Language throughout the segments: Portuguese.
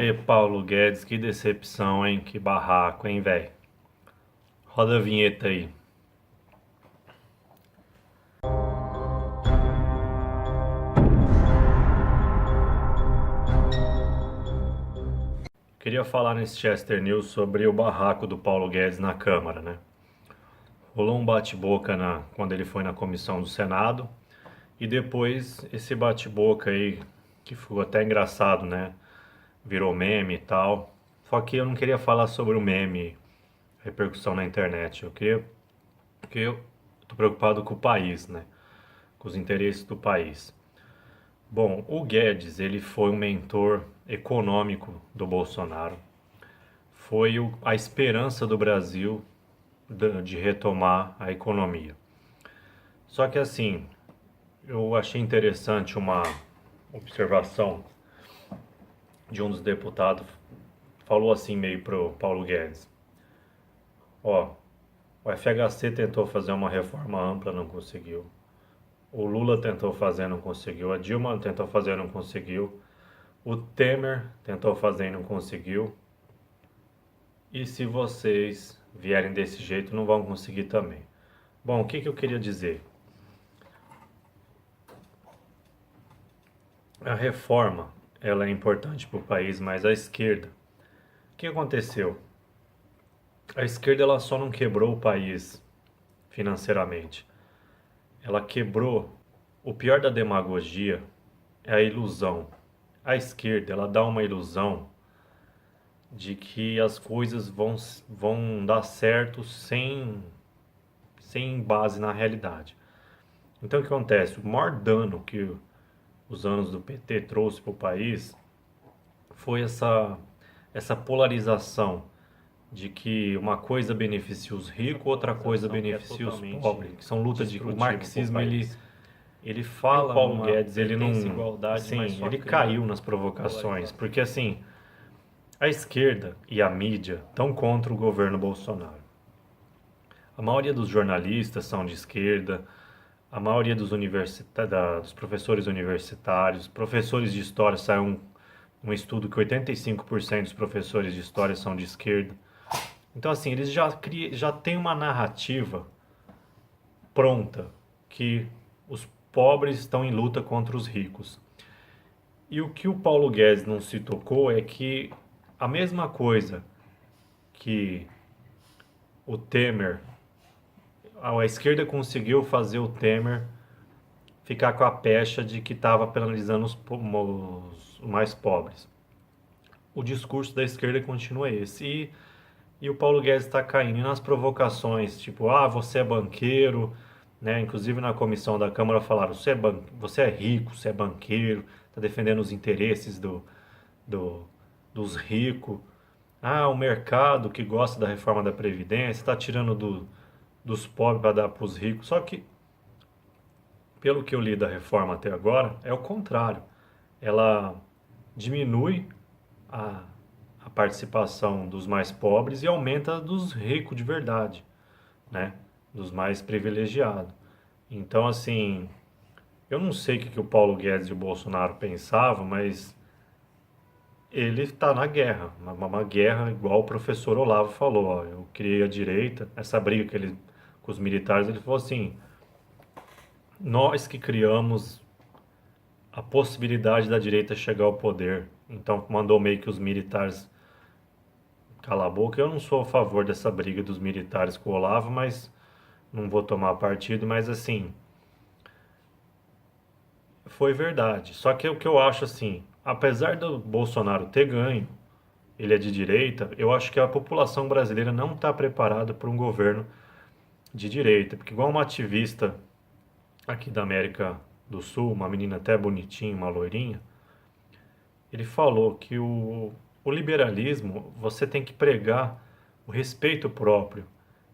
E Paulo Guedes, que decepção, hein? Que barraco, hein, velho? Roda a vinheta aí. Queria falar nesse Chester News sobre o barraco do Paulo Guedes na Câmara, né? Rolou um bate-boca quando ele foi na comissão do Senado e depois esse bate-boca aí, que ficou até engraçado, né? Virou meme e tal. Só que eu não queria falar sobre o meme, repercussão na internet. Porque eu tô preocupado com o país, né? Com os interesses do país. Bom, o Guedes, ele foi um mentor econômico do Bolsonaro. Foi a esperança do Brasil de retomar a economia. Só que assim, eu achei interessante uma observação de um dos deputados. Falou assim meio pro Paulo Guedes. Ó, o FHC tentou fazer uma reforma ampla, não conseguiu. O Lula tentou fazer, não conseguiu. A Dilma tentou fazer, não conseguiu. O Temer tentou fazer e não conseguiu. E se vocês vierem desse jeito, não vão conseguir também. Bom, o que eu queria dizer? A reforma, ela é importante para o país, mas a esquerda, o que aconteceu? A esquerda ela só não quebrou o país financeiramente. Ela quebrou. O pior da demagogia é a ilusão. A esquerda, ela dá uma ilusão de que as coisas vão dar certo sem base na realidade. Então o que acontece? O maior dano que os anos do PT trouxe para o país foi essa polarização de que uma coisa beneficia os ricos, outra coisa beneficia os pobres, que são lutas de o marxismo ele fala. E o Paulo Guedes ele não assim, ele caiu nas provocações, porque assim, a esquerda e a mídia estão contra o governo Bolsonaro. A maioria dos jornalistas são de esquerda, a maioria dos professores universitários, professores de história, saiu um estudo que 85% dos professores de história são de esquerda. Então, assim, eles já têm uma narrativa pronta que os pobres estão em luta contra os ricos. E o que o Paulo Guedes não se tocou é que a mesma coisa que o Temer, a esquerda conseguiu fazer o Temer ficar com a pecha de que estava penalizando os mais pobres. O discurso da esquerda continua esse. E o Paulo Guedes está caindo nas provocações, tipo, você é banqueiro, né? Inclusive na comissão da Câmara falaram, você é rico, você é banqueiro, está defendendo os interesses do, dos ricos. O mercado que gosta da reforma da Previdência está tirando dos pobres para dar para os ricos. Só que, pelo que eu li da reforma até agora, é o contrário. Ela diminui a, a participação dos mais pobres e aumenta a dos ricos de verdade, né? Dos mais privilegiados. Então, assim, eu não sei o que o Paulo Guedes e o Bolsonaro pensavam, mas ele está na guerra, uma guerra igual o professor Olavo falou. Ó, eu criei a direita, essa briga que ele com os militares, ele falou assim: nós que criamos a possibilidade da direita chegar ao poder. Então mandou meio que os militares calar a boca. Eu não sou a favor dessa briga dos militares com o Olavo, mas não vou tomar partido, mas assim, foi verdade. Só que o que eu acho assim, apesar do Bolsonaro ter ganho, ele é de direita, eu acho que a população brasileira não está preparada para um governo de direita, porque igual uma ativista aqui da América do Sul, uma menina até bonitinha, uma loirinha, ele falou que o liberalismo, você tem que pregar o respeito próprio.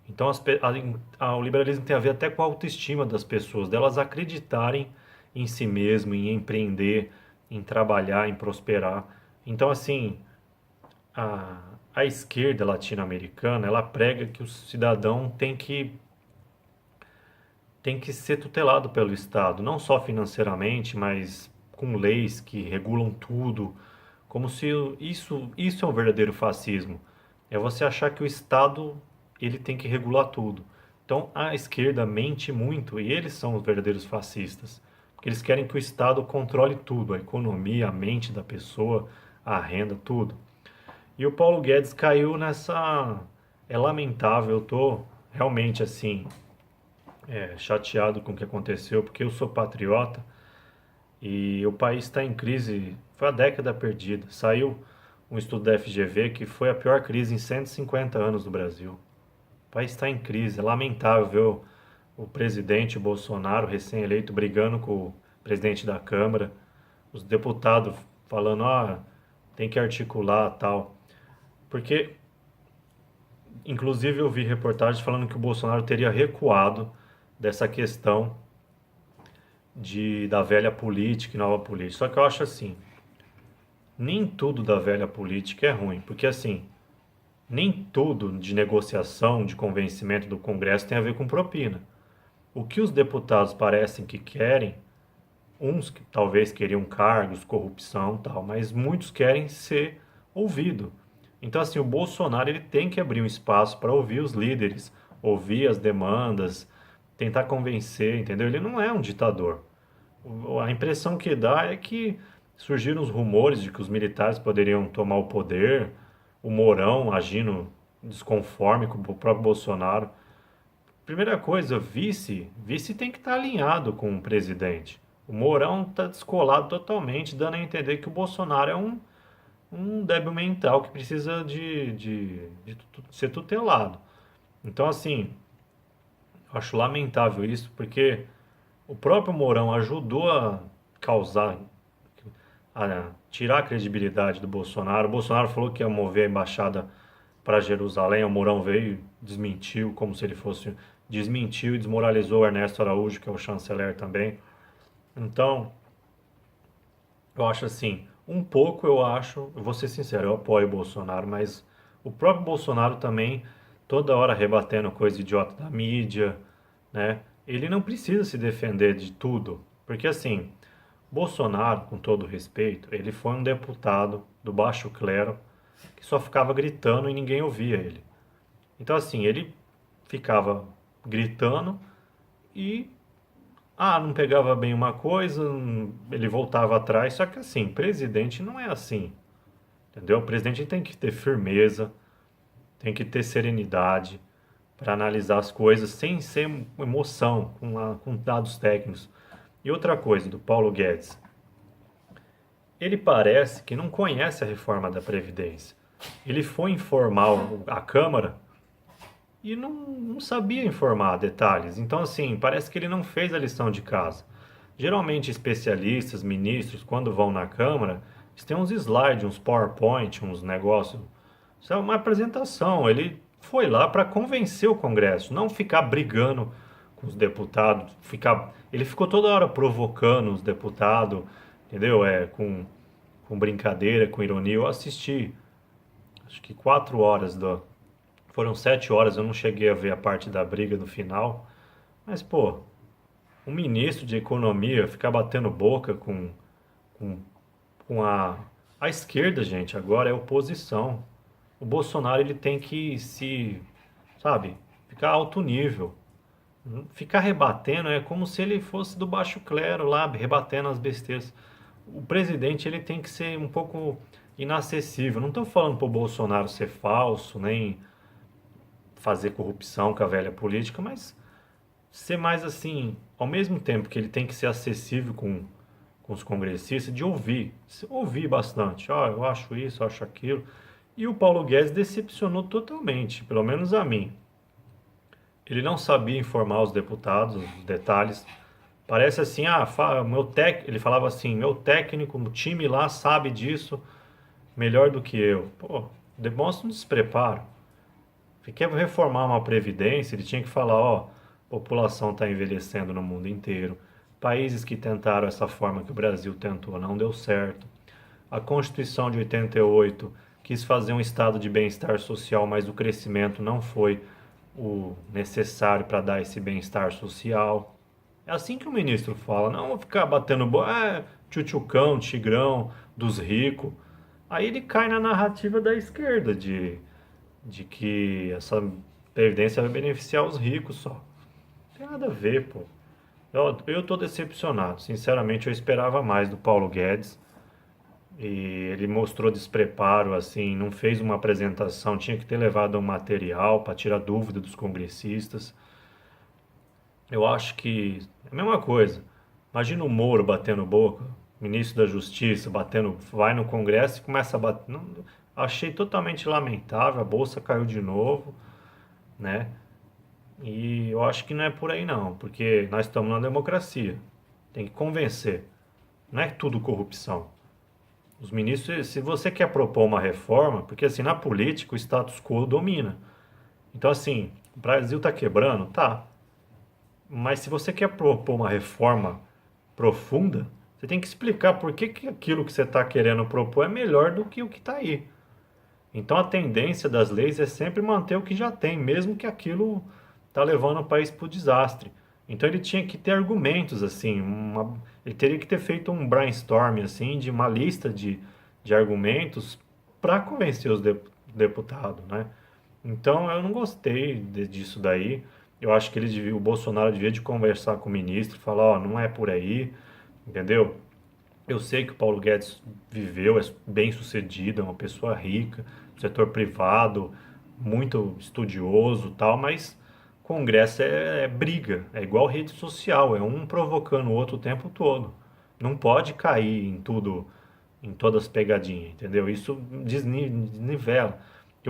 Então, o liberalismo tem a ver até com a autoestima das pessoas, delas acreditarem em si mesmo, em empreender, em trabalhar, em prosperar. Então, assim, a esquerda latino-americana, ela prega que o cidadão tem que ser tutelado pelo Estado, não só financeiramente, mas com leis que regulam tudo, Como se isso é um verdadeiro fascismo. É você achar que o Estado ele tem que regular tudo. Então a esquerda mente muito e eles são os verdadeiros fascistas. Porque eles querem que o Estado controle tudo, a economia, a mente da pessoa, a renda, tudo. E o Paulo Guedes caiu nessa. É lamentável, eu tô realmente assim, chateado com o que aconteceu, porque eu sou patriota e o país está em crise. Foi a década perdida. Saiu um estudo da FGV que foi a pior crise em 150 anos do Brasil. O país está em crise. É lamentável ver o presidente Bolsonaro, recém-eleito, brigando com o presidente da Câmara, os deputados falando, tem que articular tal. Porque, inclusive, eu vi reportagens falando que o Bolsonaro teria recuado dessa questão da velha política e nova política. Só que eu acho assim, nem tudo da velha política é ruim, porque assim, nem tudo de negociação, de convencimento do Congresso tem a ver com propina. O que os deputados parecem que querem, uns que talvez queriam cargos, corrupção, tal, mas muitos querem ser ouvido. Então assim, o Bolsonaro ele tem que abrir um espaço para ouvir os líderes, ouvir as demandas, tentar convencer, entendeu? Ele não é um ditador. A impressão que dá é que surgiram os rumores de que os militares poderiam tomar o poder, o Mourão agindo desconforme com o próprio Bolsonaro. Primeira coisa, vice tem que estar alinhado com o presidente. O Mourão está descolado totalmente, dando a entender que o Bolsonaro é um débil mental que precisa de ser tutelado. Então, assim, eu acho lamentável isso, porque o próprio Mourão ajudou a causar, a tirar a credibilidade do Bolsonaro. O Bolsonaro falou que ia mover a embaixada para Jerusalém. O Mourão veio, desmentiu, como se ele fosse. Desmentiu e desmoralizou o Ernesto Araújo, que é o chanceler também. Então, eu acho assim, um pouco eu acho, eu vou ser sincero, eu apoio o Bolsonaro, mas o próprio Bolsonaro também, toda hora rebatendo coisa idiota da mídia, né? Ele não precisa se defender de tudo, porque assim, Bolsonaro, com todo respeito, ele foi um deputado do baixo clero que só ficava gritando e ninguém ouvia ele. Então assim, ele ficava gritando e não pegava bem uma coisa, ele voltava atrás, só que assim, presidente não é assim, entendeu? O presidente tem que ter firmeza, tem que ter serenidade para analisar as coisas sem ser emoção, com dados técnicos. E outra coisa do Paulo Guedes, ele parece que não conhece a reforma da Previdência. Ele foi informar a Câmara e não sabia informar detalhes. Então, assim, parece que ele não fez a lição de casa. Geralmente, especialistas, ministros, quando vão na Câmara, eles têm uns slides, uns PowerPoint, uns negócios. Isso é uma apresentação. Ele foi lá para convencer o Congresso, não ficar brigando com os deputados. Ele ficou toda hora provocando os deputados, entendeu? Com brincadeira, com ironia. Eu assisti, acho que 4 horas foram 7 horas, eu não cheguei a ver a parte da briga no final. Mas, pô, um ministro de economia ficar batendo boca com, com a esquerda, gente, agora é oposição. O Bolsonaro, ele tem que sabe, ficar alto nível. Ficar rebatendo é como se ele fosse do baixo clero lá, rebatendo as besteiras. O presidente, ele tem que ser um pouco inacessível. Não estou falando para o Bolsonaro ser falso, nem fazer corrupção com a velha política, mas ser mais assim, ao mesmo tempo que ele tem que ser acessível com os congressistas, de ouvir bastante. Eu acho isso, eu acho aquilo. E o Paulo Guedes decepcionou totalmente, pelo menos a mim. Ele não sabia informar os deputados, os detalhes. Parece assim, ele falava assim, meu técnico, o time lá sabe disso melhor do que eu. Pô, demonstra um despreparo. Quer reformar uma previdência, ele tinha que falar, a população está envelhecendo no mundo inteiro. Países que tentaram essa forma que o Brasil tentou não deu certo. A Constituição de 88 quis fazer um estado de bem-estar social, mas o crescimento não foi o necessário para dar esse bem-estar social. É assim que o ministro fala, não vou ficar batendo tchutchucão, tigrão dos ricos. Aí ele cai na narrativa da esquerda, de que essa previdência vai beneficiar os ricos só. Não tem nada a ver, pô. Eu tô decepcionado. Sinceramente, eu esperava mais do Paulo Guedes. E ele mostrou despreparo, assim, não fez uma apresentação, tinha que ter levado um material para tirar dúvida dos congressistas. Eu acho que é a mesma coisa. Imagina o Moro batendo boca, ministro da Justiça batendo, vai no Congresso e começa a bater. Achei totalmente lamentável, a bolsa caiu de novo, né? E eu acho que não é por aí não, porque nós estamos na democracia. Tem que convencer. Não é tudo corrupção. Os ministros, se você quer propor uma reforma, porque assim, na política o status quo domina. Então assim, o Brasil está quebrando? Tá. Mas se você quer propor uma reforma profunda, você tem que explicar por que, que aquilo que você está querendo propor é melhor do que o que está aí. Então a tendência das leis é sempre manter o que já tem, mesmo que aquilo está levando o país para o desastre. Então ele tinha que ter argumentos assim, ele teria que ter feito um brainstorm assim de uma lista de argumentos para convencer os deputados, né? Então eu não gostei disso daí. Eu acho que o Bolsonaro devia de conversar com o ministro, falar, ó, não é por aí, entendeu? Eu sei que o Paulo Guedes viveu, é bem sucedido, é uma pessoa rica, setor privado, muito estudioso, tal, mas Congresso é briga, é igual rede social, é um provocando o outro o tempo todo. Não pode cair em tudo, em todas as pegadinhas, entendeu? Isso desnivela. Que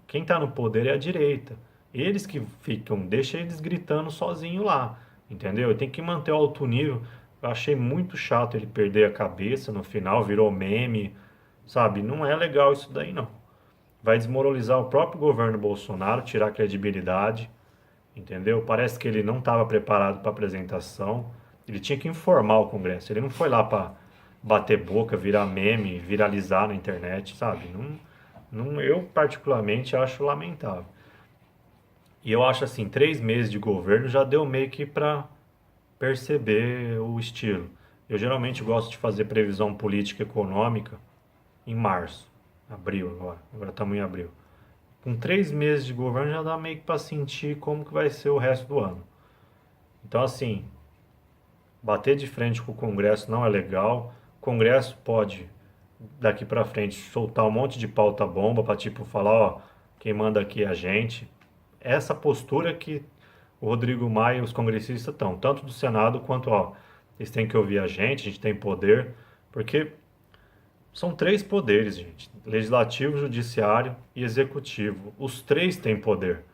quem está no poder é a direita. Eles que ficam, deixa eles gritando sozinho lá, entendeu? Tem que manter o alto nível. Eu achei muito chato ele perder a cabeça no final, virou meme, sabe? Não é legal isso daí, não. Vai desmoralizar o próprio governo Bolsonaro, tirar a credibilidade, entendeu? Parece que ele não estava preparado para a apresentação. Ele tinha que informar o Congresso. Ele não foi lá para bater boca, virar meme, viralizar na internet, sabe? Eu particularmente acho lamentável. E eu acho assim, 3 meses de governo já deu meio que para perceber o estilo. Eu geralmente gosto de fazer previsão política e econômica em março, abril agora. Agora estamos em abril. Com 3 meses de governo já dá meio que para sentir como que vai ser o resto do ano. Então assim, bater de frente com o Congresso não é legal. O Congresso pode daqui para frente soltar um monte de pauta bomba para tipo falar, ó, quem manda aqui é a gente. Essa postura que o Rodrigo Maia e os congressistas estão, tanto do Senado quanto, ó, eles têm que ouvir a gente tem poder, porque são 3 poderes, gente: legislativo, judiciário e executivo. Os 3 têm poder.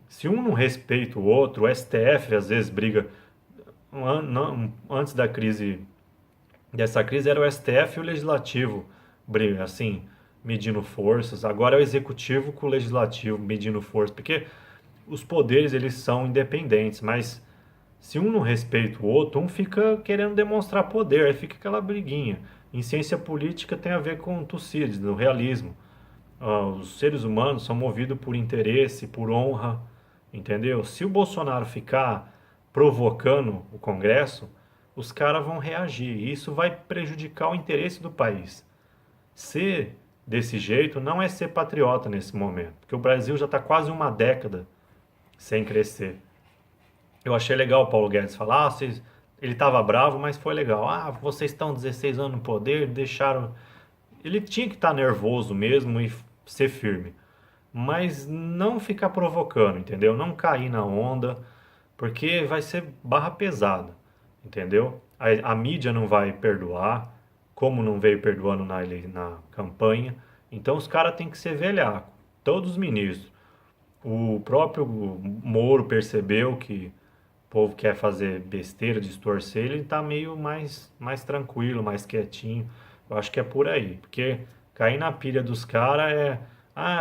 Se um não respeita o outro, o STF às vezes briga. Antes dessa crise era o STF e o legislativo briga, assim, medindo forças. Agora é o executivo com o legislativo medindo forças, porque os poderes eles são independentes, mas se um não respeita o outro, um fica querendo demonstrar poder, aí fica aquela briguinha. Em ciência política tem a ver com Tucídides, no realismo. Os seres humanos são movidos por interesse, por honra, entendeu? Se o Bolsonaro ficar provocando o Congresso, os caras vão reagir. E isso vai prejudicar o interesse do país. Ser desse jeito não é ser patriota nesse momento, porque o Brasil já está quase uma década sem crescer. Eu achei legal o Paulo Guedes falar, ele estava bravo, mas foi legal. Ah, vocês estão 16 anos no poder, deixaram. Ele tinha que estar nervoso mesmo e ser firme, mas não ficar provocando, entendeu? Não cair na onda, porque vai ser barra pesada, entendeu? A mídia não vai perdoar, como não veio perdoando na campanha. Então os caras têm que ser velhaco, todos os ministros. O próprio Moro percebeu que o povo quer fazer besteira, distorcer, ele tá meio mais tranquilo, mais quietinho. Eu acho que é por aí, porque cair na pilha dos caras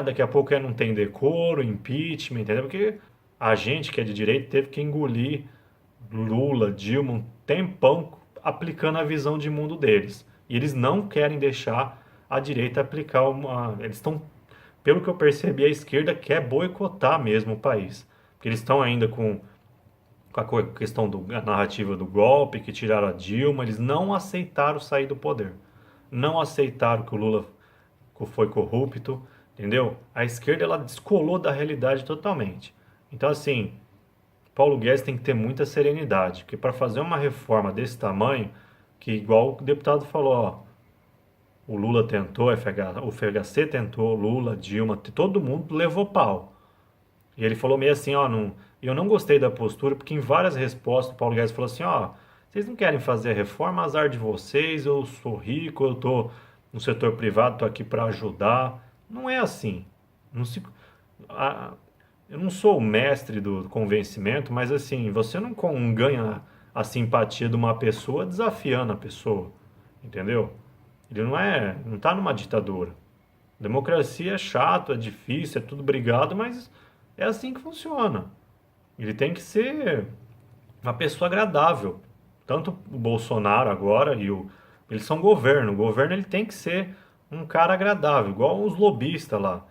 daqui a pouco não tem decoro, impeachment, entendeu? Porque a gente que é de direito teve que engolir Lula, Dilma, um tempão aplicando a visão de mundo deles. E eles não querem deixar a direita aplicar uma. Eles estão, pelo que eu percebi, a esquerda quer boicotar mesmo o país. Porque eles estão ainda com a questão da narrativa do golpe, que tiraram a Dilma, eles não aceitaram sair do poder. não aceitaram que o Lula foi corrupto, entendeu? A esquerda ela descolou da realidade totalmente. Então assim, Paulo Guedes tem que ter muita serenidade, porque para fazer uma reforma desse tamanho, que igual o deputado falou, ó, o Lula tentou, o FHC tentou, Lula, Dilma, todo mundo levou pau. E ele falou meio assim, ó, não, eu não gostei da postura, porque em várias respostas o Paulo Guedes falou assim, ó, vocês não querem fazer a reforma, azar de vocês, eu sou rico, eu tô no setor privado, tô aqui para ajudar. Não é assim. Não se, a- eu não sou o mestre do convencimento, mas assim, você não ganha a simpatia de uma pessoa desafiando a pessoa, entendeu? Ele não tá numa ditadura. Democracia é chato, é difícil, é tudo brigado, mas é assim que funciona. Ele tem que ser uma pessoa agradável. Tanto o Bolsonaro agora eles são governo. O governo ele tem que ser um cara agradável, igual os lobistas lá.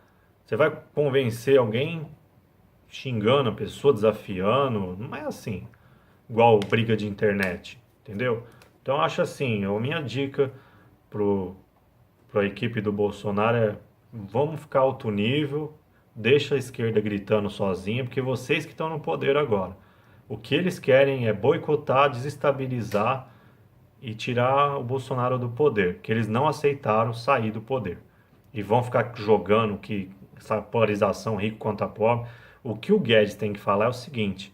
Você vai convencer alguém xingando a pessoa, desafiando, não é assim. Igual briga de internet, entendeu? Então eu acho assim, a minha dica pro para a equipe do Bolsonaro é vamos ficar alto nível, deixa a esquerda gritando sozinha, porque vocês que estão no poder agora. O que eles querem é boicotar, desestabilizar e tirar o Bolsonaro do poder, que eles não aceitaram sair do poder. E vão ficar jogando que essa polarização rico contra pobre. O que o Guedes tem que falar é o seguinte: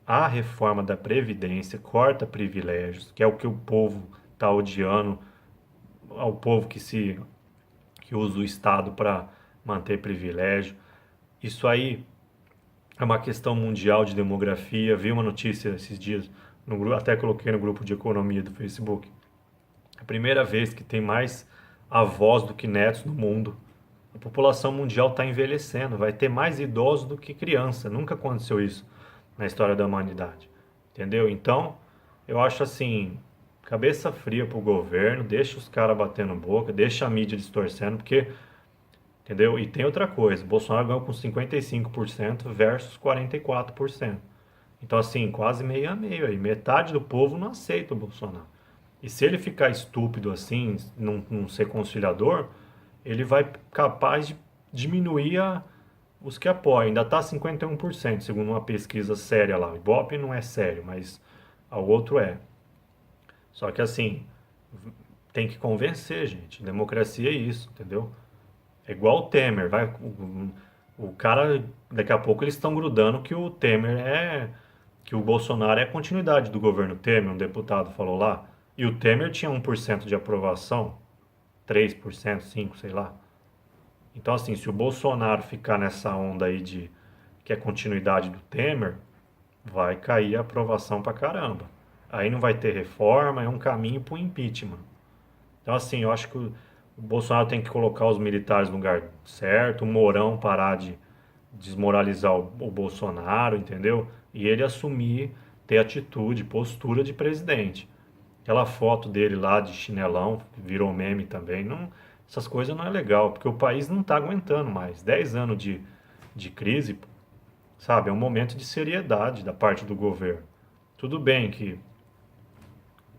a reforma da Previdência corta privilégios, que é o que o povo está odiando, ao povo que usa o Estado para manter privilégio. Isso aí é uma questão mundial de demografia. Vi uma notícia esses dias, até coloquei no grupo de economia do Facebook. É a primeira vez que tem mais avós do que netos no mundo. A população mundial está envelhecendo, vai ter mais idosos do que criança. Nunca aconteceu isso na história da humanidade. Entendeu? Então, eu acho assim, cabeça fria pro governo, deixa os caras batendo boca, deixa a mídia distorcendo, porque entendeu? E tem outra coisa, Bolsonaro ganhou com 55% versus 44%. Então, assim, quase meio a meio aí. Metade do povo não aceita o Bolsonaro. E se ele ficar estúpido assim, não ser conciliador, ele vai capaz de diminuir os que apoiam. Ainda está 51%, segundo uma pesquisa séria lá. O Ibope não é sério, mas o outro é. Só que assim, tem que convencer, gente. Democracia é isso, entendeu? É igual o Temer, vai, o cara, daqui a pouco eles estão grudando que o Temer que o Bolsonaro é a continuidade do governo Temer, um deputado falou lá. E o Temer tinha 1% de aprovação, 3%, 5%, sei lá. Então, assim, se o Bolsonaro ficar nessa onda aí de que é continuidade do Temer, vai cair a aprovação pra caramba. Aí não vai ter reforma, é um caminho pro impeachment. Então, assim, eu acho que o Bolsonaro tem que colocar os militares no lugar certo, o Mourão parar de desmoralizar o Bolsonaro, entendeu? E ele assumir, ter atitude, postura de presidente. Aquela foto dele lá de chinelão, que virou meme também, não, essas coisas não é legal, porque o país não está aguentando mais. 10 anos de crise, sabe? É um momento de seriedade da parte do governo. Tudo bem que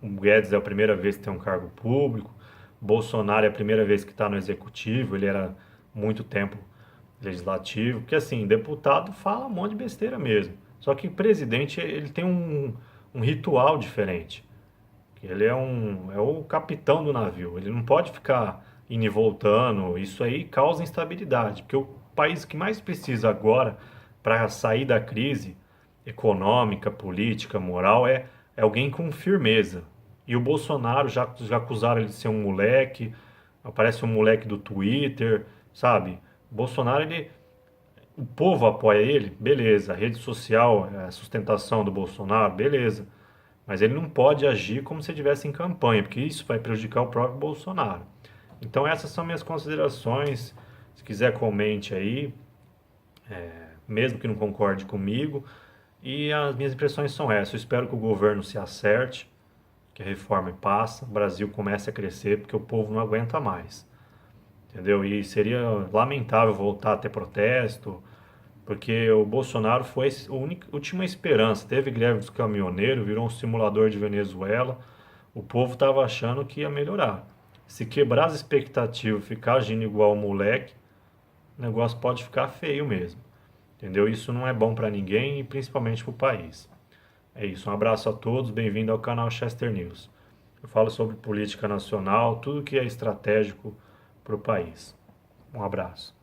o Guedes é a primeira vez que tem um cargo público, Bolsonaro é a primeira vez que está no executivo, ele era muito tempo legislativo, porque assim, deputado fala um monte de besteira mesmo. Só que presidente, ele tem um ritual diferente. Ele é o capitão do navio, ele não pode ficar indo e voltando, isso aí causa instabilidade, porque o país que mais precisa agora para sair da crise econômica, política, moral é alguém com firmeza. E o Bolsonaro já acusaram ele de ser um moleque, parece um moleque do Twitter, sabe? O Bolsonaro, o povo apoia ele, beleza. A rede social, a sustentação do Bolsonaro, beleza. Mas ele não pode agir como se estivesse em campanha, porque isso vai prejudicar o próprio Bolsonaro. Então essas são minhas considerações. Se quiser, comente aí, mesmo que não concorde comigo. E as minhas impressões são essas. Eu espero que o governo se acerte, que a reforma passe, o Brasil comece a crescer, porque o povo não aguenta mais. Entendeu? E seria lamentável voltar a ter protesto, porque o Bolsonaro foi a última esperança. Teve greve dos caminhoneiros, virou um simulador de Venezuela. O povo estava achando que ia melhorar. Se quebrar as expectativas, ficar agindo igual o moleque, o negócio pode ficar feio mesmo. Entendeu? Isso não é bom para ninguém e principalmente para o país. É isso, um abraço a todos, bem-vindo ao canal Chester News. Eu falo sobre política nacional, tudo que é estratégico para o país. Um abraço.